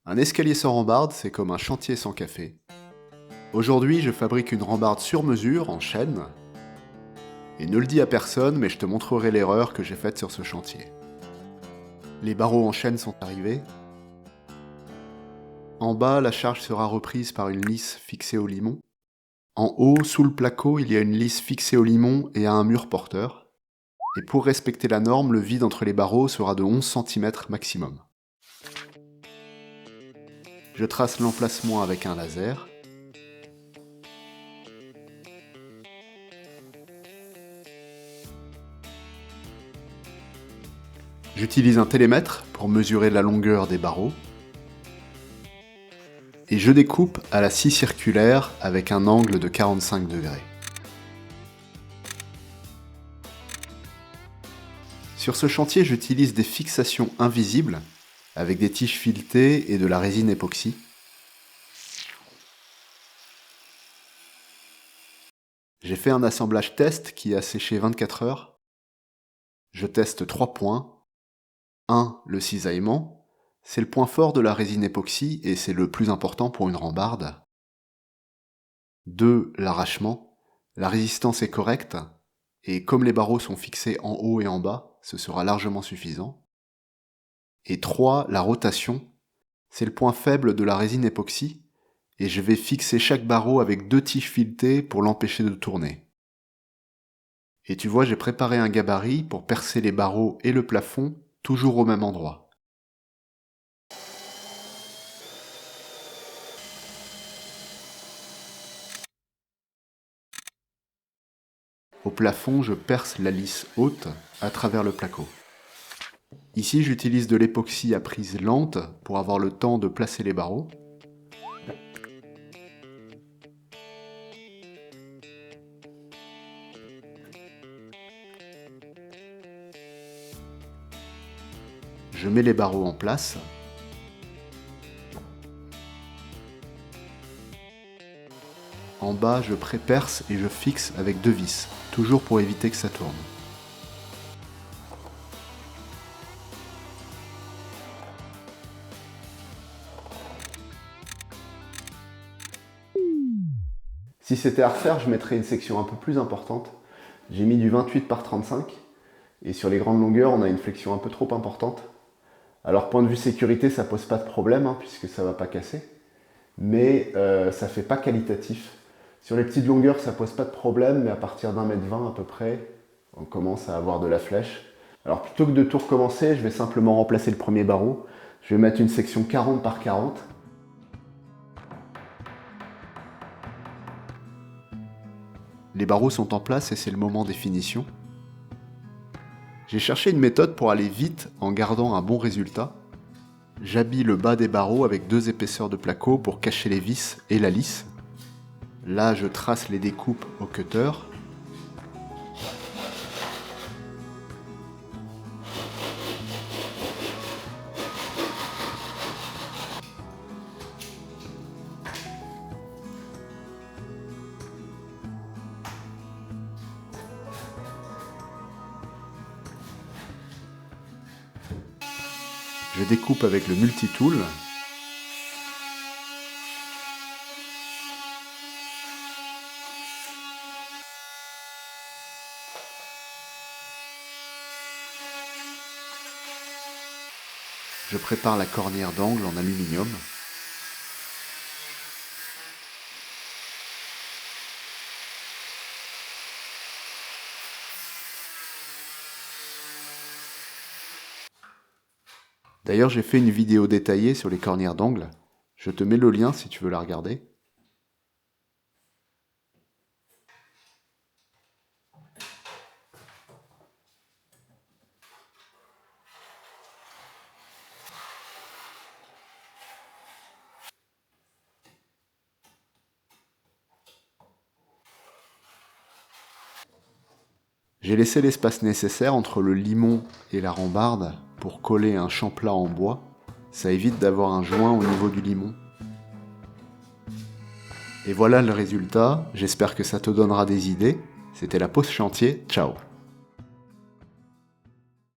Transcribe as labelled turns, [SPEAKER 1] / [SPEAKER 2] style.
[SPEAKER 1] Un escalier sans rambarde, c'est comme un chantier sans café. Aujourd'hui, je fabrique une rambarde sur mesure, en chêne. Et ne le dis à personne, mais je te montrerai l'erreur que j'ai faite sur ce chantier. Les barreaux en chêne sont arrivés. En bas, la charge sera reprise par une lisse fixée au limon. En haut, sous le placo, il y a une lisse fixée au limon et à un mur porteur. Et pour respecter la norme, le vide entre les barreaux sera de 11 cm maximum. Je trace l'emplacement avec un laser. J'utilise un télémètre pour mesurer la longueur des barreaux. Et je découpe à la scie circulaire avec un angle de 45 degrés. Sur ce chantier, j'utilise des fixations invisibles avec des tiges filetées et de la résine époxy. J'ai fait un assemblage test qui a séché 24 heures. Je teste 3 points. 1. Le cisaillement. C'est le point fort de la résine époxy et c'est le plus important pour une rambarde. 2. L'arrachement. La résistance est correcte et comme les barreaux sont fixés en haut et en bas, ce sera largement suffisant. Et 3. La rotation. C'est le point faible de la résine époxy et je vais fixer chaque barreau avec 2 tiges filetées pour l'empêcher de tourner. Et tu vois, j'ai préparé un gabarit pour percer les barreaux et le plafond toujours au même endroit. Au plafond, je perce la lisse haute à travers le placo. Ici, j'utilise de l'époxy à prise lente pour avoir le temps de placer les barreaux. Je mets les barreaux en place. En bas, je pré-perce et je fixe avec 2 vis, toujours pour éviter que ça tourne. Si c'était à refaire, je mettrais une section un peu plus importante. J'ai mis du 28 par 35 et sur les grandes longueurs, on a une flexion un peu trop importante. Alors point de vue sécurité, ça pose pas de problème puisque ça va pas casser, mais ça fait pas qualitatif. Sur les petites longueurs, ça pose pas de problème, mais à partir d'1,20 m à peu près, on commence à avoir de la flèche. Alors plutôt que de tout recommencer, je vais simplement remplacer le premier barreau. Je vais mettre une section 40 par 40. Les barreaux sont en place et c'est le moment des finitions. J'ai cherché une méthode pour aller vite en gardant un bon résultat. J'habille le bas des barreaux avec 2 épaisseurs de placo pour cacher les vis et la lisse. Là, je trace les découpes au cutter. Je découpe avec le multitool. Je prépare la cornière d'angle en aluminium. D'ailleurs, j'ai fait une vidéo détaillée sur les cornières d'angle. Je te mets le lien si tu veux la regarder. J'ai laissé l'espace nécessaire entre le limon et la rambarde pour coller un champ-plat en bois. Ça évite d'avoir un joint au niveau du limon. Et voilà le résultat, j'espère que ça te donnera des idées. C'était la pause chantier, ciao!